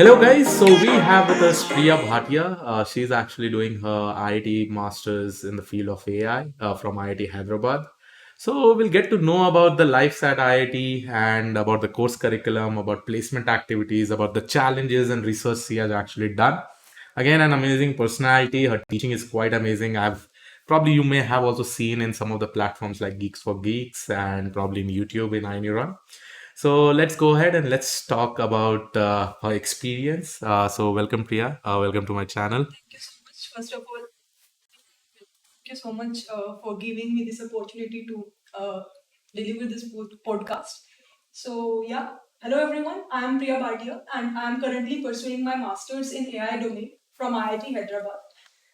Hello, guys. So we have with us Priya Bhatia. She's actually doing her IIT Masters in the field of AI from IIT Hyderabad. So we'll get to know about the lives at IIT and about the course curriculum, about placement activities, about the challenges and research she has actually done. Again, an amazing personality. Her teaching is quite amazing. I've probably you may have also seen in some of the platforms like Geeks for Geeks and probably in YouTube in iNeuron. So let's go ahead and let's talk about her experience. So welcome, Priya. Welcome to my channel. Thank you so much. First of all, thank you so much for giving me this opportunity to deliver this podcast. So, yeah, hello everyone. I am Priya Bhatia and I am currently pursuing my master's in AI domain from IIT Hyderabad.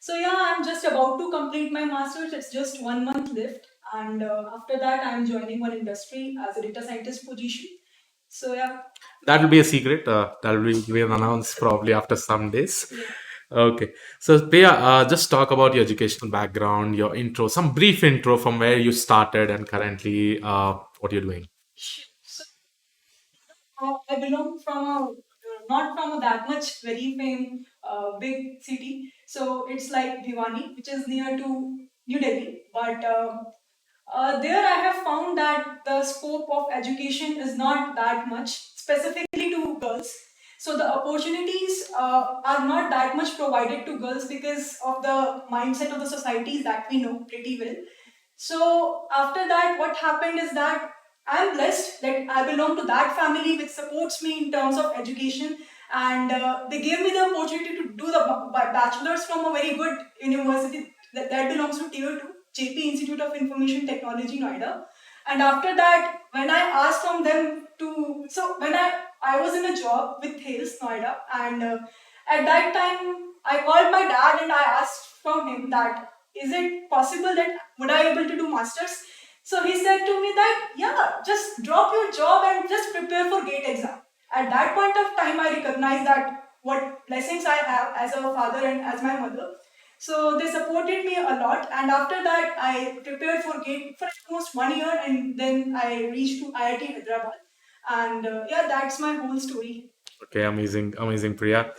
So, yeah, I'm just about to complete my master's. It's just 1 month left, and after that, I'm joining one industry as a data scientist position. So, yeah. That will be a secret. That will be announced probably after some days. Yeah. Okay. So Priya, just talk about your educational background, your intro, some brief intro from where you started and currently what you're doing. So, I belong from a not from a that much very famed big city. So it's like Bhiwani, which is near to New Delhi. But there I have found that the scope of education is not that much, specifically to girls. So the opportunities are not that much provided to girls because of the mindset of the societies that we know pretty well. So after that, what happened is that I'm blessed that I belong to that family which supports me in terms of education, and they gave me the opportunity to do the bachelor's from a very good university that belongs to Tier 2, JP Institute of Information Technology, Noida. And after that, when I asked from them to, so when I was in a job with Hales, Noida, and at that time I called my dad and I asked from him that is it possible that would I able to do masters? So he said to me that yeah, just drop your job and just prepare for GATE exam. At that point of time, I recognized that what blessings I have as a father and as my mother. So they supported me a lot, and after that, I prepared for GATE for almost 1 year, and then I reached to IIT Hyderabad, and yeah, that's my whole story. Okay, amazing, amazing, Priya.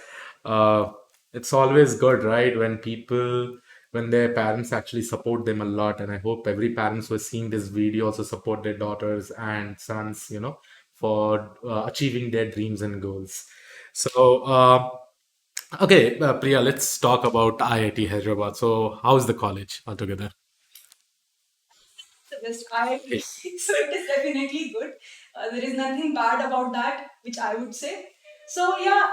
Uh, it's always good, right, when people, when their parents actually support them a lot. And I hope every parents who is seeing this video also support their daughters and sons, for achieving their dreams and goals. So, okay, Priya, let's talk about IIT Hyderabad. So, how's the college altogether? The best IIT, so it is definitely good. There is nothing bad about that, which I would say. So yeah,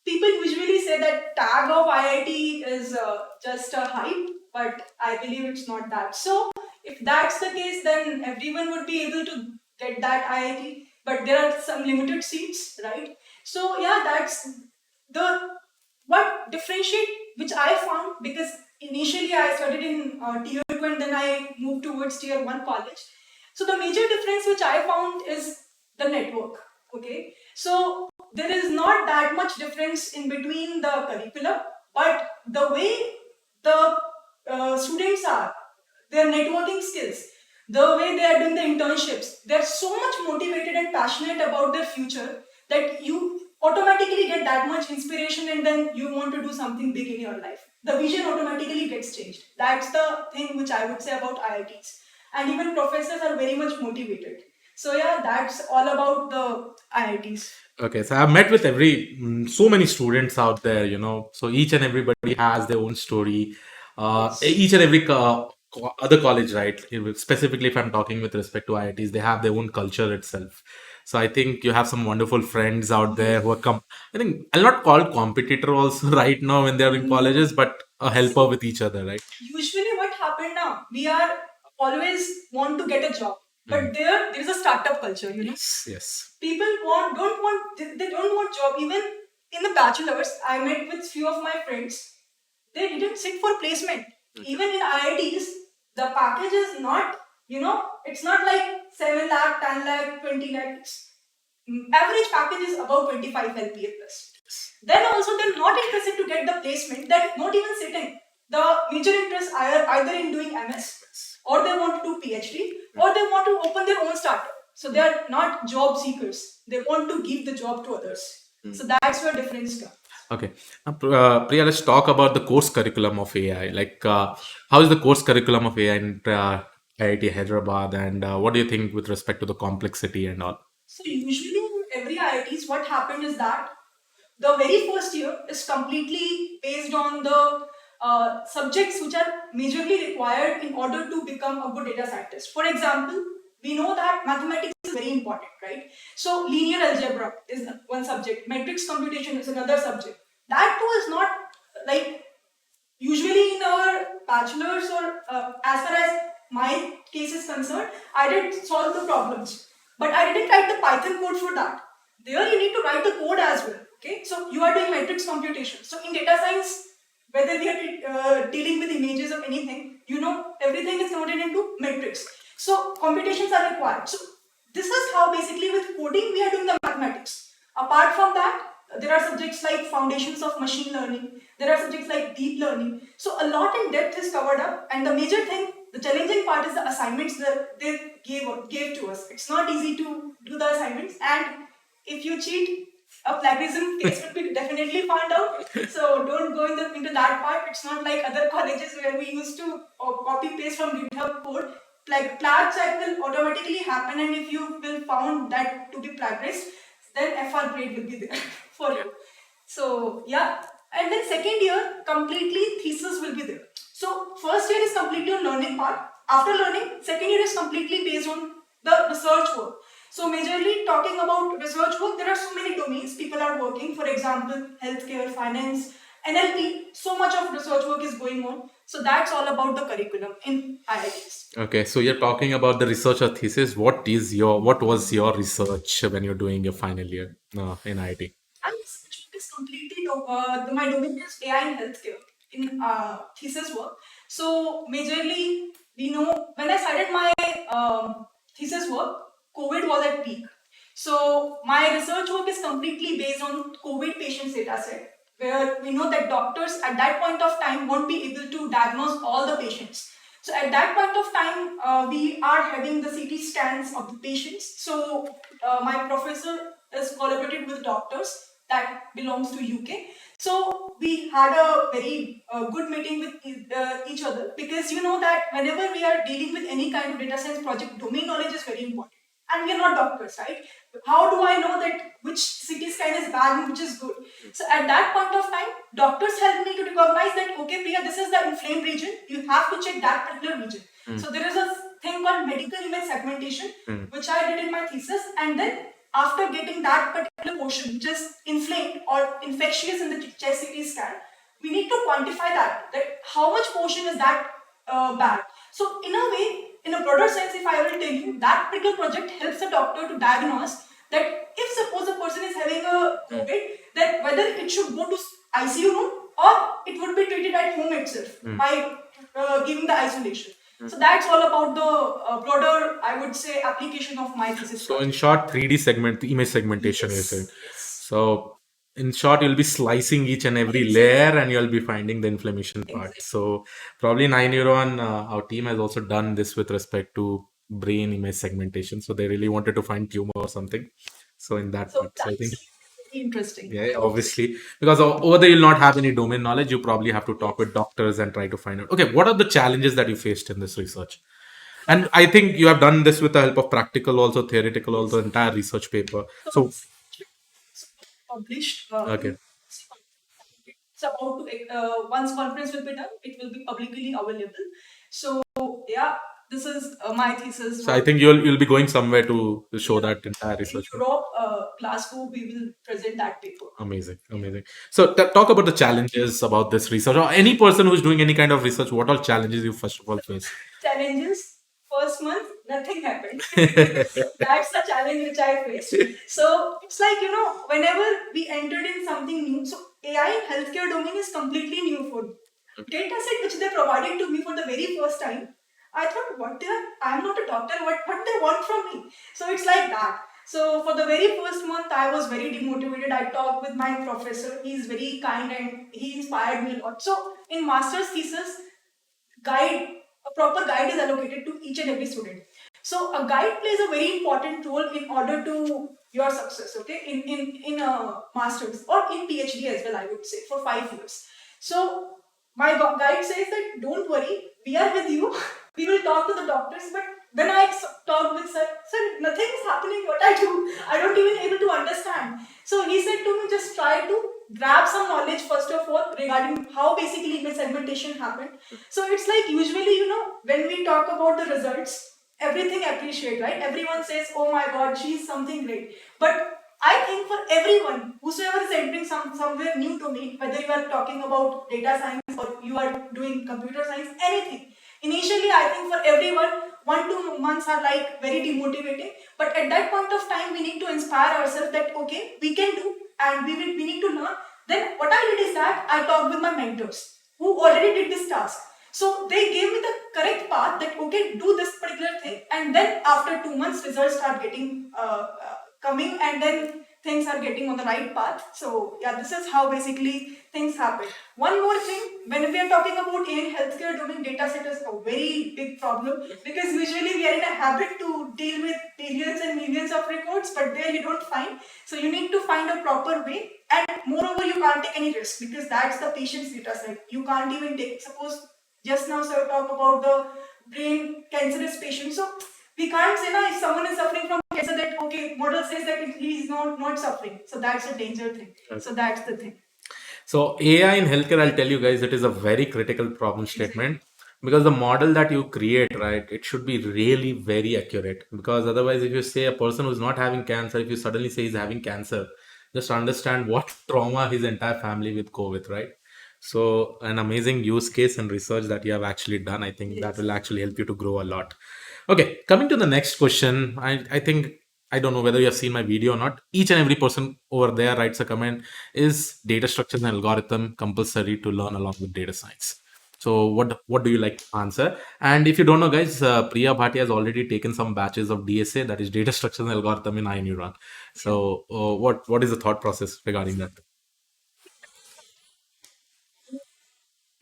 people usually say that tag of IIT is just a hype, but I believe it's not that. So if that's the case, then everyone would be able to get that IIT, but there are some limited seats, right? So yeah, that's the what differentiate which I found because initially I studied in tier 2 and then I moved towards tier 1 college. So the major difference which I found is the network. Okay, so there is not that much difference in between the curriculum, but the way the students are, their networking skills, the way they are doing the internships, they're so much motivated and passionate about their future that you automatically get that much inspiration and then you want to do something big in your life. The vision automatically gets changed. That's the thing which I would say about IITs. And even professors are very much motivated. So yeah, that's all about the IITs. Okay, so I've met with so many students out there, so each and everybody has their own story. Each and every other college, right? Specifically, if I'm talking with respect to IITs, they have their own culture itself. So I think you have some wonderful friends out there who are I think I'll not call competitor also right now when they're in colleges, but a helper with each other, right? Usually what happened now, we are always want to get a job, but there is a startup culture, you know. Yes, yes. People don't want they don't want job. Even in the bachelors, I met with few of my friends, they didn't sit for placement. Even in IITs, the package is not, it's not like 7 lakh, 10 lakh, 20 lakh. Average package is about 25 LPA plus. Then also they're not interested to get the placement, they're not even sitting. The major interest are either in doing MS or they want to do PhD or they want to open their own startup. So they are not job seekers. They want to give the job to others. So that's where difference comes. Okay. Priya, let's talk about the course curriculum of AI. How is the course curriculum of AI in IIT Hyderabad, and what do you think with respect to the complexity and all? So usually in every IITs, what happened is that the very first year is completely based on the subjects which are majorly required in order to become a good data scientist. For example, we know that mathematics is very important, right? So linear algebra is one subject, matrix computation is another subject. That too is not like usually in our bachelor's or as far as my case is concerned, I did solve the problems, but I didn't write the Python code for that. There you need to write the code as well. Okay, so you are doing matrix computation. So in data science, whether we are dealing with images or anything, you know, everything is converted into matrix, so computations are required. So this is how basically with coding we are doing the mathematics. Apart from that, there are subjects like foundations of machine learning. There are subjects like deep learning. So a lot in depth is covered up. And the major thing, the challenging part is the assignments that they gave to us. It's not easy to do the assignments. And if you cheat, a plagiarism case would be definitely found out. So don't go into that part. It's not like other colleges where we used to copy paste from GitHub code. Like plag check will automatically happen, and if you will found that to be plagiarized, then FR grade will be there for you. So yeah, and then second year completely thesis will be there. So first year is completely on learning part. After learning, second year is completely based on the research work. So majorly talking about research work, there are so many domains people are working. For example, healthcare, finance, NLP. So much of research work is going on. So that's all about the curriculum in IITs. Okay, so you're talking about the researcher thesis. What was your research when you're doing your final year in IT? And research work is completely my domain is AI in healthcare in thesis work. So majorly, we know when I started my thesis work, COVID was at peak. So my research work is completely based on COVID patients data set, where we know that doctors at that point of time won't be able to diagnose all the patients. So at that point of time, we are having the CT scans of the patients. So my professor is collaborated with doctors that belongs to UK. So we had a very good meeting with each other, because you know that whenever we are dealing with any kind of data science project, domain knowledge is very important. And we are not doctors, right? How do I know that which CT scan is bad and which is good? So at that point of time, doctors helped me to recognize that, okay, Priya, this is the inflamed region. You have to check that particular region. So there is a thing called medical image segmentation, which I did in my thesis. And then after getting that particular portion, which is inflamed or infectious in the chest CT scan, we need to quantify that how much portion is that bad. So in a way, in a broader sense, if I will tell you, that particular project helps the doctor to diagnose that if suppose a person is having a COVID, then whether it should go to ICU room or it would be treated at home itself by giving the isolation. So that's all about the broader, I would say, application of my thesis. So in short, 3D image segmentation, you said. So in short, you'll be slicing each and every layer and you'll be finding the inflammation part. So probably 901, our team has also done this with respect to brain image segmentation. So they really wanted to find tumor or something. So in that part, so I think Interesting. yeah, obviously, because over there you'll not have any domain knowledge. You probably have to talk with doctors and try to find out. Okay, what are the challenges that you faced in this research? And I think you have done this with the help of practical, also theoretical, also entire research paper. So Published. okay, It's about to once conference will be done, it will be publicly available. So yeah, this is my thesis. so I think you'll be going somewhere to show that entire In research paper. Europe, Glasgow, we will present that paper. Amazing, amazing. So talk about the challenges about this research, or any person who's doing any kind of research. What all challenges you first of all face? Challenges. First month, nothing happened. That's the challenge which I faced. So it's like, you know, whenever we entered in something new, so AI in healthcare domain is completely new for me. Data set which they provided to me for the very first time, I thought, I'm not a doctor, what they want from me? So it's like that. So for the very first month, I was very demotivated. I talked with my professor. He's very kind and he inspired me a lot. So in master's thesis, guide a proper guide is allocated to each and every student. So a guide plays a very important role in order to your success, okay, in a master's or in PhD as well, I would say, for 5 years. So my guide says that don't worry, we are with you. We will talk to the doctors. But when I talked with sir, nothing is happening. What I do, I don't even able to understand. So he said to me, just try to grab some knowledge first of all regarding how basically email segmentation happened. So it's like usually, when we talk about the results, everything appreciate, right? Everyone says, oh my god, she's something great. But I think for everyone, whosoever is entering somewhere new to me, whether you are talking about data science or you are doing computer science, anything. Initially, I think for everyone, 1 2 months are like very demotivating. But at that point of time, we need to inspire ourselves that okay, we can do, and we need to learn. Then what I did is that I talked with my mentors who already did this task. So they gave me the correct path that okay, do this particular thing, and then after 2 months, results start getting coming, and then things are getting on the right path. So yeah, this is how basically things happen. One more thing, when we are talking about AI in healthcare domain, data set is a very big problem because usually we are in a habit to deal with millions and millions of records, but there you don't find. So you need to find a proper way, and moreover, you can't take any risk because that's the patient's data set. You can't even take, suppose just now sir talk about the brain cancerous patient. So we can't say na if someone is suffering from cancer that okay, model says that he is not suffering. So that's a danger thing. Okay. So that's the thing. So AI in healthcare, I'll tell you guys, it is a very critical problem statement because the model that you create, right, it should be really very accurate. Because otherwise, if you say a person who's not having cancer, if you suddenly say he's having cancer, just understand what trauma his entire family with go with, right? So an amazing use case and research that you have actually done. I think that Yes. will actually help you to grow a lot. Okay, coming to the next question, I think I don't know whether you have seen my video or not. Each and every person over there writes a comment. Is data structures and algorithm compulsory to learn along with data science? So what do you like to answer? And if you don't know, guys, Priya Bhatia has already taken some batches of DSA, that is data structures and algorithm in iNeuron. So what is the thought process regarding that?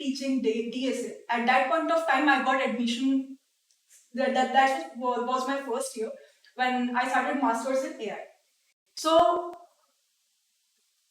Teaching DSA. At that point of time, I got admission. That was my first year when I started masters in AI. So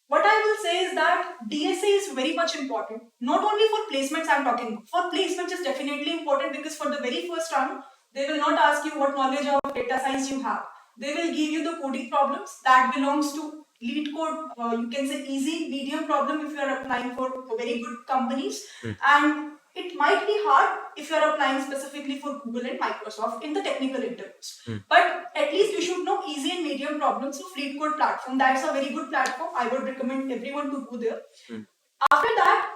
what I will say is that DSA is very much important. Not only for placements, I'm talking about. For placements, is definitely important because for the very first round, they will not ask you what knowledge of data science you have. They will give you the coding problems that belongs to lead code. You can say easy, medium problem if you are applying for very good companies, and it might be hard if you are applying specifically for Google and Microsoft in the technical interviews. But at least you should know easy and medium problems. So Fleet Code platform, that's a very good platform. I would recommend everyone to go there. After that,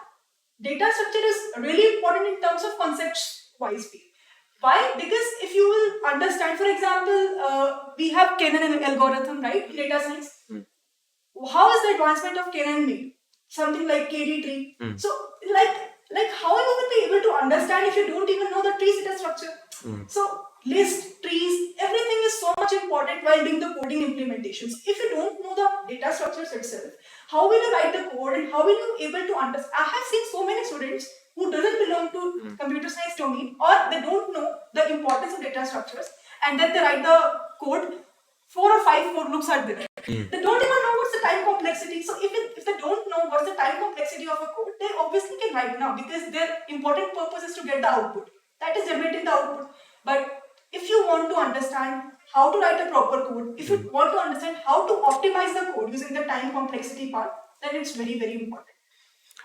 data structure is really important in terms of concepts wise. Why? Because if you will understand, for example, we have Kenan algorithm, right? Data science. How is the advancement of Kenan made? Something like KD tree. So, like how you will be able to understand if you don't even know the tree data structure? So, list, trees, everything is so much important while doing the coding implementations. If you don't know the data structures itself, how will you write the code and how will you able to understand? I have seen so many students who doesn't belong to computer science domain or they don't know the importance of data structures and then they write the code. 4 or 5 code loops are there. They don't even know what's the time complexity. So if they don't know what's the time complexity of a code, they obviously can write now because their important purpose is to get the output. That is generating the output. But if you want to understand how to write a proper code, if you want to understand how to optimize the code using the time complexity part, then it's very, very important.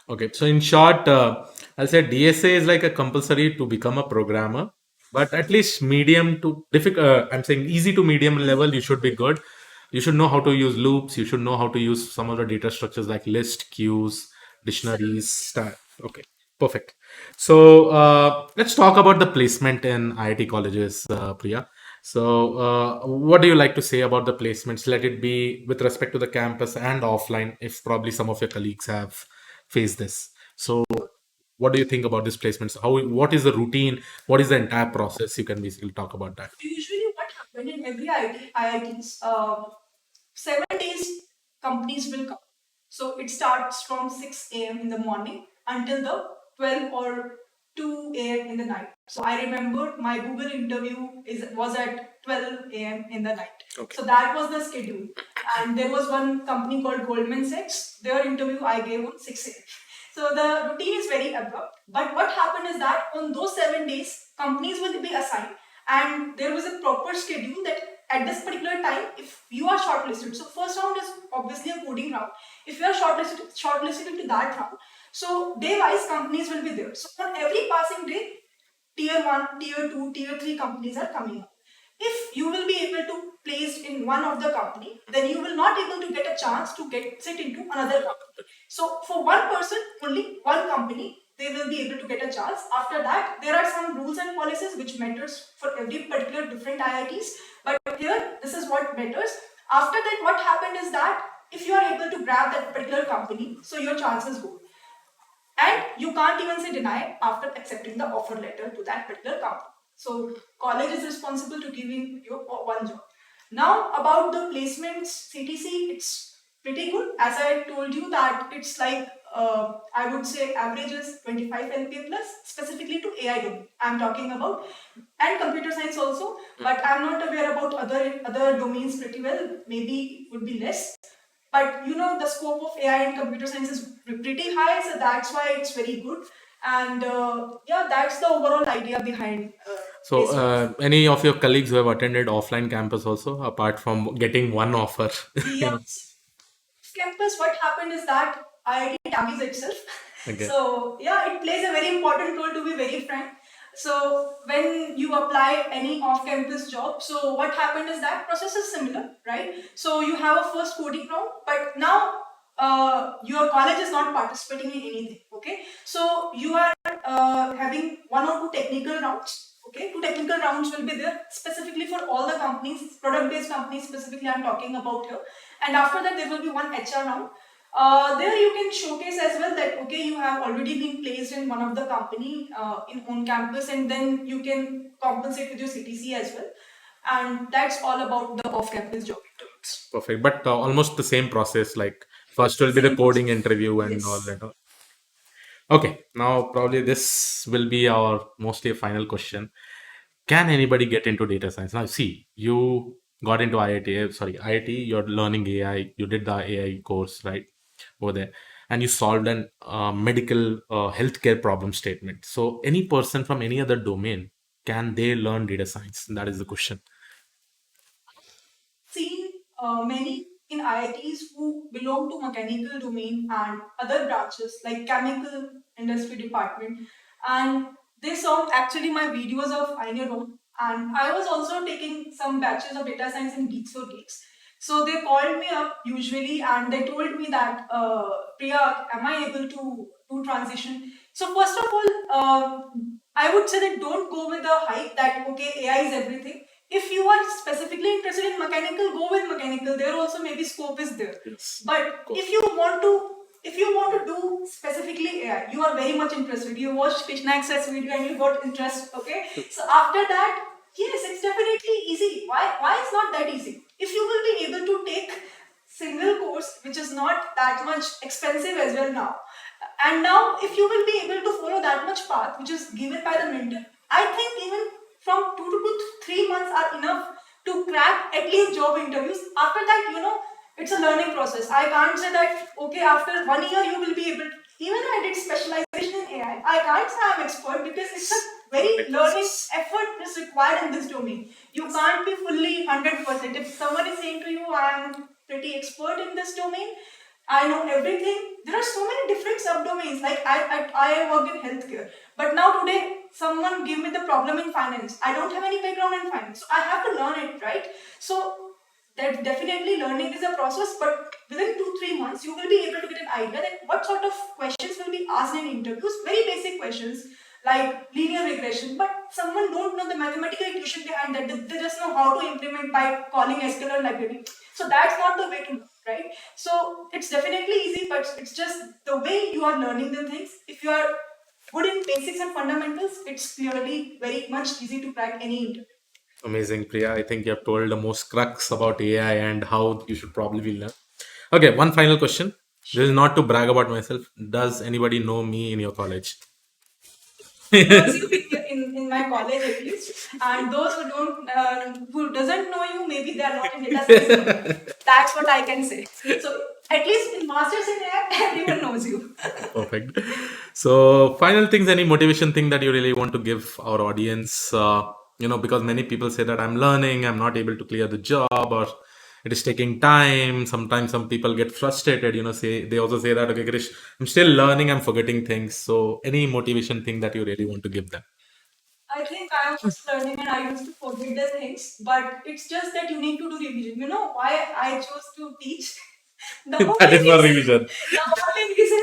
Okay, so in short, I'll say DSA is like a compulsory to become a programmer, but at least medium to difficult. I'm saying easy to medium level, you should be good. You should know how to use loops. You should know how to use some of the data structures like list, queues, dictionaries. Okay, perfect. So let's talk about the placement in IIT colleges, Priya. So, what do you like to say about the placements? Let it be with respect to the campus and offline, if probably some of your colleagues have face this. So, what do you think about these placements? What is the routine? What is the entire process? You can basically talk about that. Usually, what happened in every IITs, 7 days companies will come. So it starts from 6 a.m. in the morning until the 12 or 2 a.m. in the night. So I remember my Google interview was at 12 a.m. in the night. Okay. So that was the schedule. And there was one company called Goldman Sachs. Their interview I gave on 6 a.m. So the routine is very abrupt. But what happened is that on those 7 days, companies will be assigned, and there was a proper schedule that at this particular time, if you are shortlisted, so first round is obviously a coding round. If you are shortlisted to that round, so day wise companies will be there. So on every passing day, tier 1, tier 2, tier 3 companies are coming up. If you will be able to place in one of the company, then you will not able to get a chance to get sit into another company. So for one person, only one company, they will be able to get a chance. After that, there are some rules and policies which matters for every particular different IITs. But here, this is what matters. After that, what happened is that if you are able to grab that particular company, so your chances go. And you can't even say deny after accepting the offer letter to that particular company. So college is responsible to giving you one job. Now about the placements, CTC, it's pretty good. As I told you that it's like I would say average is 25 LPA plus, specifically to AI domain. I'm talking about, and computer science also, but I'm not aware about other domains pretty well. Maybe it would be less. But the scope of AI and computer science is pretty high, so that's why it's very good. And yeah, that's the overall idea behind. So, placements. any of your colleagues who have attended offline campus also, apart from getting one offer? Yes. Campus, what happened is that IIT tags itself. Okay. So yeah, it plays a very important role, to be very frank. So when you apply any off-campus job, so what happened is that process is similar, right? So you have a first coding round, but now your college is not participating in anything. Okay, so you are having one or two technical rounds. Okay, two technical rounds will be there specifically for all the companies, product-based companies specifically I'm talking about here. And after that, there will be one HR round. There you can showcase as well that okay, you have already been placed in one of the company in on campus, and then you can compensate with your CTC as well. And that's all about the off-campus job interviews. Perfect. But almost the same process. Like first will be the Same coding process. interview and all Yes. that. Okay. Now probably this will be our mostly a final question. Can anybody get into data science? Now, see, you got into IIT, sorry, IIT, you're learning AI, you did the AI course, right, over there, and you solved an medical healthcare problem statement. So, any person from any other domain, can they learn data science? That is the question. Seen many in IITs who belong to mechanical domain and other branches like chemical industry department, and they saw actually my videos of Aineron, and I was also taking some batches of data science in Geeks for Geeks. So they called me up usually and they told me that Priya, am I able to do transition? So first of all, I would say that don't go with the hype that okay AI is everything. If you are specifically interested in mechanical, go with mechanical. There also maybe scope is there. Yes. But if you want to do specifically AI, you are very much interested. You watched Krishna's video and you got interest. Okay, so after that, yes, it's definitely easy. Why it's not that easy? If you will be able to take single course, which is not that much expensive as well now, and now if you will be able to follow that much path, which is given by the mentor, I think even from 2 to 3 months are enough to crack at least job interviews. After that, it's a learning process. I can't say that okay, after 1 year you will be able to, even I did specialization in AI. I can't say I'm expert because it's a very learning effort is required in this domain. You can't be fully 100%. If someone is saying to you, I'm pretty expert in this domain, I know everything. There are so many different subdomains. Like I work in healthcare, but now today someone give me the problem in finance. I don't have any background in finance, so I have to learn it, right? So that definitely learning is a process, but within 2-3 months you will be able to get an idea that what sort of questions will be asked in interviews. Very basic questions like linear regression, but someone don't know the mathematical equation behind that. They just know how to implement by calling SQL library. So that's not the way to learn, right? So it's definitely easy, but it's just the way you are learning the things. If you are good in basics and fundamentals, it's clearly very much easy to crack any interview. Amazing, Priya. I think you have told the most crux about AI and how you should probably learn. Okay, one final question. This is Sure. not to brag about myself. Does anybody know me in your college? knows you in my college at least, and those who don't who doesn't know you, maybe they are not in data science only. That's what I can say. So at least in masters in AI, everyone knows you. Perfect. So, final things, any motivation thing that you really want to give our audience? Because many people say that I'm learning, I'm not able to clear the job, or it is taking time. Sometimes some people get frustrated, say they also say that, okay, Krish, I'm still learning, I'm forgetting things. So, any motivation thing that you really want to give them? I think I am just learning and I used to forget the things, but it's just that you need to do revision. You know why I chose to teach? The That only is for reason, revision. the only reason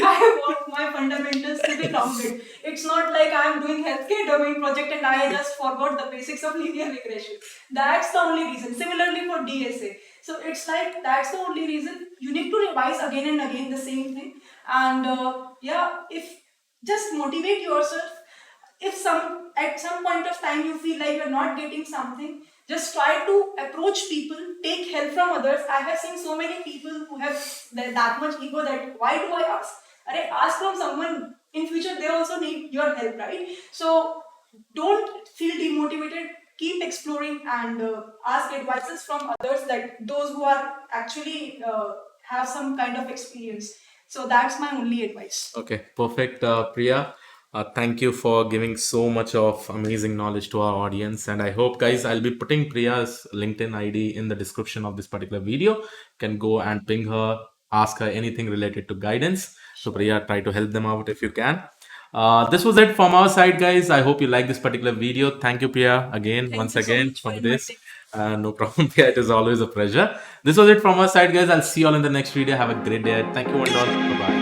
I want my fundamentals to be grounded. It's not like I am doing healthcare domain project and I just forgot the basics of linear regression. That's the only reason. Similarly for DSA. So it's like that's the only reason you need to revise again and again the same thing. And yeah, if just motivate yourself. If some at some point of time you feel like you're not getting something, just try to approach people, take help from others. I have seen so many people who have that much ego that why do I ask? Ask from someone. In future they also need your help, right? So don't feel demotivated, keep exploring and ask advices from others, like those who are actually have some kind of experience. So that's my only advice. Okay, perfect, Priya. Thank you for giving so much of amazing knowledge to our audience. And I hope, guys, I'll be putting Priya's LinkedIn ID in the description of this particular video. You can go and ping her, ask her anything related to guidance. So, Sure. Priya, try to help them out if you can. This was it from our side, guys. I hope you like this particular video. Thank you, Priya, again, Thank once you so again, much for for this. inviting. No problem, Priya. It is always a pleasure. This was it from our side, guys. I'll see you all in the next video. Have a great day. Thank you, and all. Bye bye.